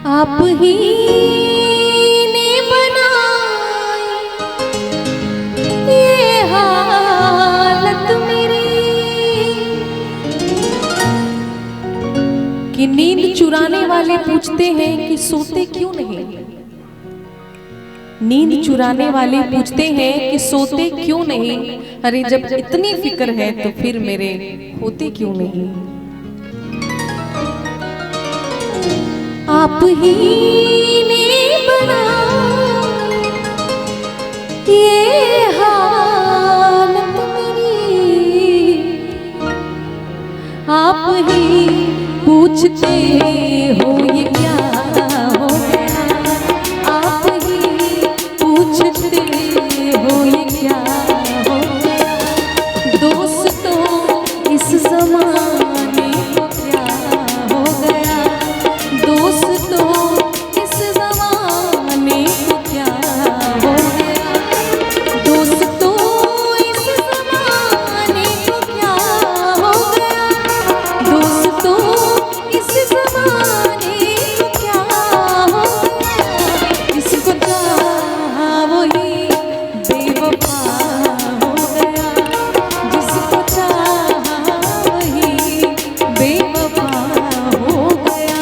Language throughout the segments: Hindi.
आप ही ने बनाई ये हालत मेरी कि नींद चुराने वाले पूछते हैं कि सोते क्यों नहीं। नींद चुराने वाले पूछते हैं कि सोते क्यों नहीं। अरे जब इतनी फिक्र है तो फिर मेरे होते क्यों नहीं। आप ही ने बनाई ये हालत मेरी। आप ही पूछते हो ये क्या हो गया। आप ही पूछते हो ये क्या हो गया। दोस्तों इस ज़माने को क्या हो गया। दोस्तों इस ज़माने को क्या हो गया। दोस्तों इस ज़माने को क्या हो गया। दोस्तों इस ज़माने को क्या हो गया। जिसको चाहा वही बेवफा हो गया। जिसको चाहा वही बेवफा हो गया।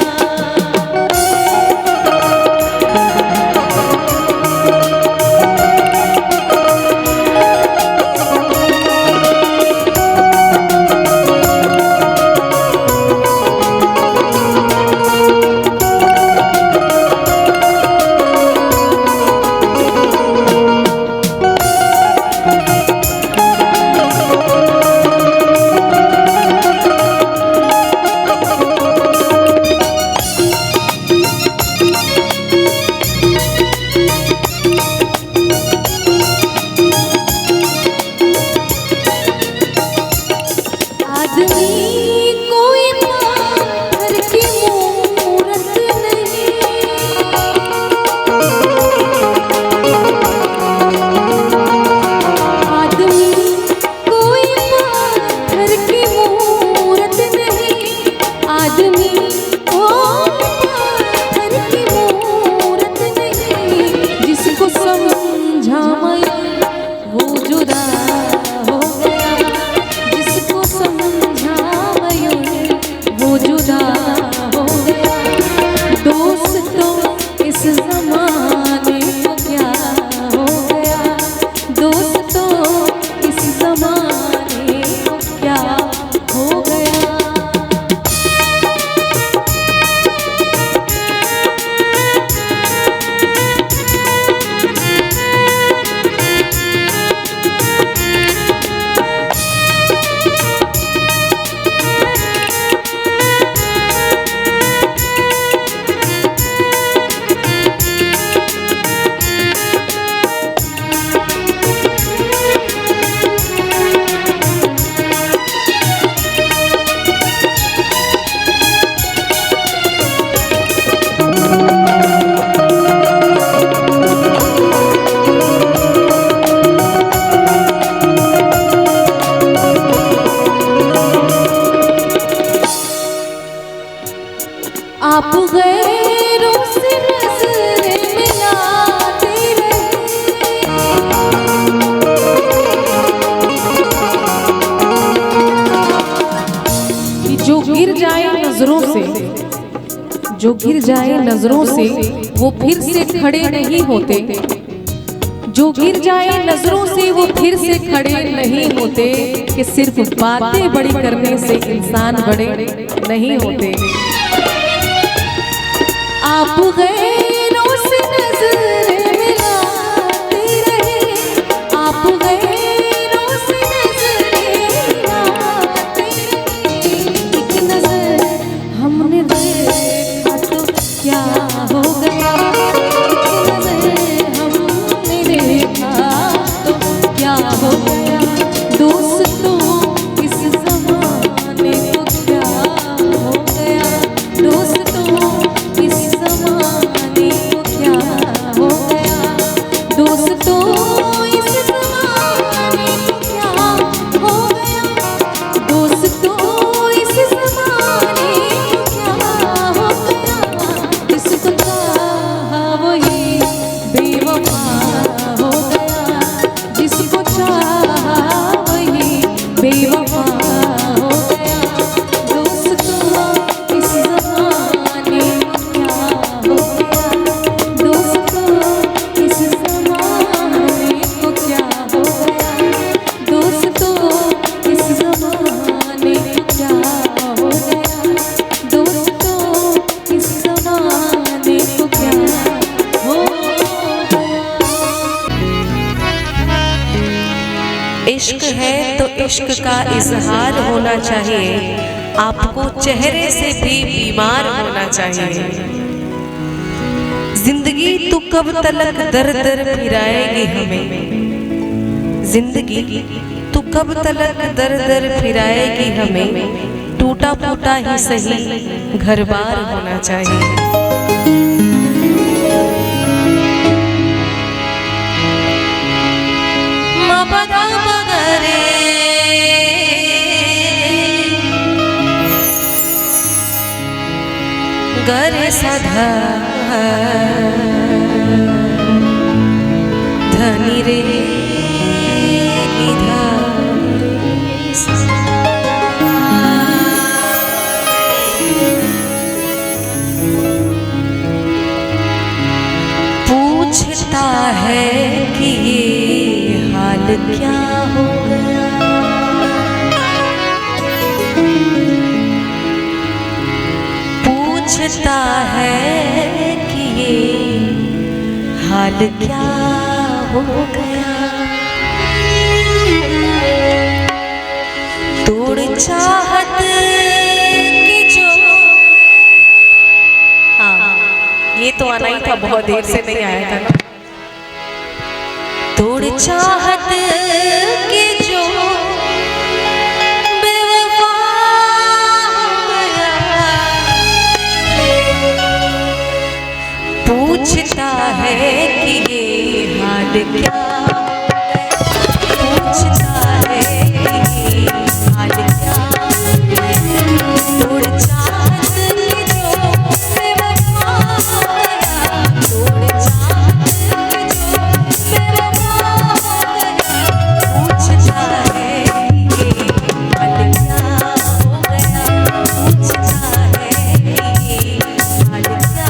आदमी कोई पत्थर की मूरत नहीं। आदमी कोई पत्थर की मूरत नहीं। आदमी कोई पत्थर की मूरत नहीं। जिसको समझा मैं वो जुदा हो गया। जिसको समझा मैं वो जुदा हो गया। दोस्तों इस ज़माने को क्या हो गया। दोस्तों इस ज़माने को क्या हो गया। आप गैरों से नज़रें मिलाते रहे। कि जो गिर जाए नजरों से, जो गिर जाए नजरों से वो फिर से खड़े नहीं होते। जो गिर जाए नजरों से वो फिर से खड़े नहीं होते। कि सिर्फ बातें बड़ी करने से इंसान बड़े नहीं होते। आप गैरों से नज़रें मिलाते रहे। आप गैरों से नज़रें मिलाते रहे। एक नज़र हमने देखा तो क्या हो गया। एक नज़र हमने देखा तो क्या हो गया। दोस्तों इस ज़माने को क्या हो गया। दोस्तों इस ज़माने इश्क का इजहार होना चाहिए, आपको चेहरे से भी बीमार होना चाहिए। जिंदगी तू कब तलक दर दर फिराएगी हमें, जिंदगी तू कब तलक दर दर फिराएगी हमें, टूटा फूटा ही सही घर बार होना चाहिए। गरे सधा धनी रे निधा पूछता है कि ये हाल क्या हो गया, पूछता है कि ये हाल क्या हो गया। तोड़ चाहत की जो, हाँ ये तो आना ही था, बहुत देर से नहीं आया था ना। तोड़ चाहत की जो पूछता है कि ये हाल क्या, पूछता है कि ये हाल क्या, तोड़ चाहत की जो बेवफा गया, तोड़ चाहत की जो बेवफा गया, पूछता है कि ये हाल क्या हो गया, पूछता है कि ये हाल क्या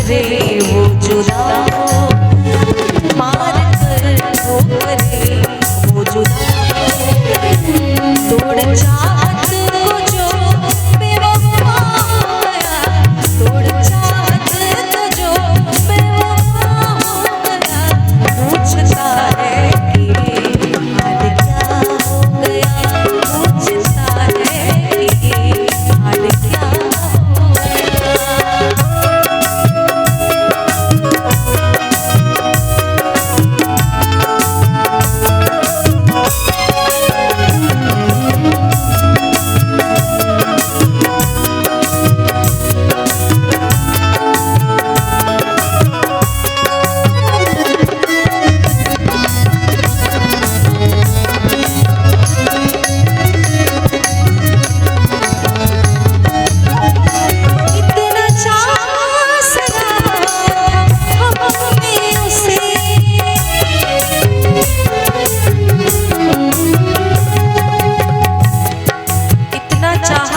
करे वो जुदा, मार कर वो करे वो जुदा, तोड़ चाहत को जो बेवफा गया, तोड़ चाहत को जो बेवफा गया, पूछता है कि हाल क्या हो गया, पूछता है कि हाल क्या हो गया।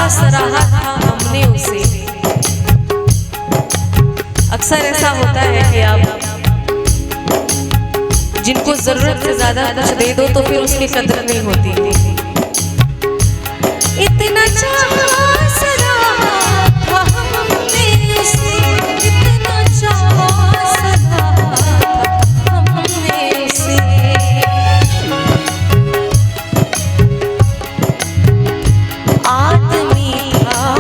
सराहा था हमने उसे। अक्सर ऐसा होता है कि आप जिनको जरूरत से ज्यादा कुछ दे दो तो फिर उसकी कदर नहीं होती। इतना चाहा सराहा था हमने उसे, इतना चाहा सराहा था हमने उसे, आदमी था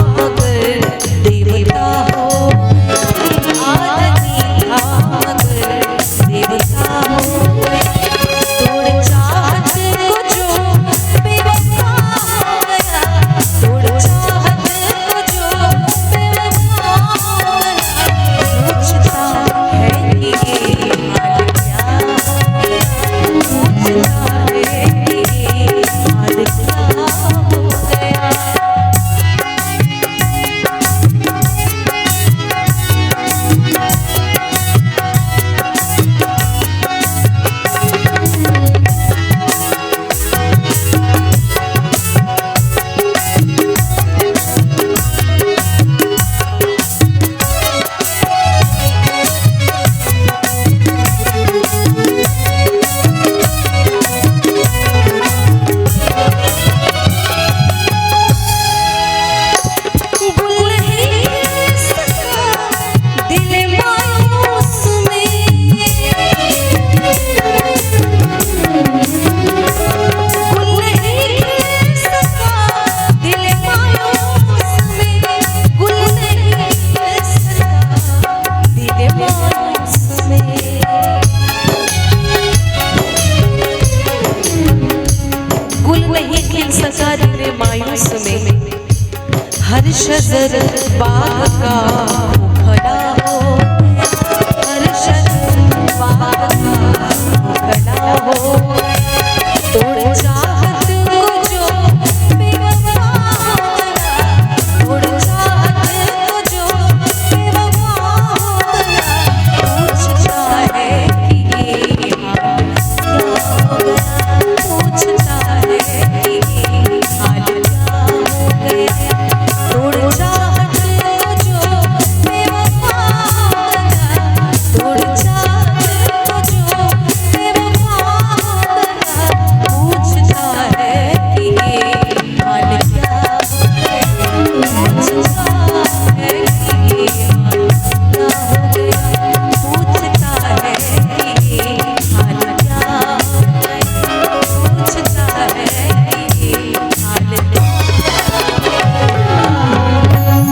शजर बाग का खड़ा हो, हर शजर बाग का खड़ा हो। तोड़ चाहत को जो बेवफा होना, तोड़ चाहत को जो बेवफा होना, पूछता है कि ये हाल क्या हो गया, पूछता है कि ये हाल क्या हो गया। तोड़ चाहत को जो बेवफा होना, तोड़ चाहत को जो बेवफा होना, पूछता है कि ये हाल क्या हो गया, पूछता है कि ये हाल क्या हो गया, पूछता है कि ये हाल क्या हो गया, पूछता है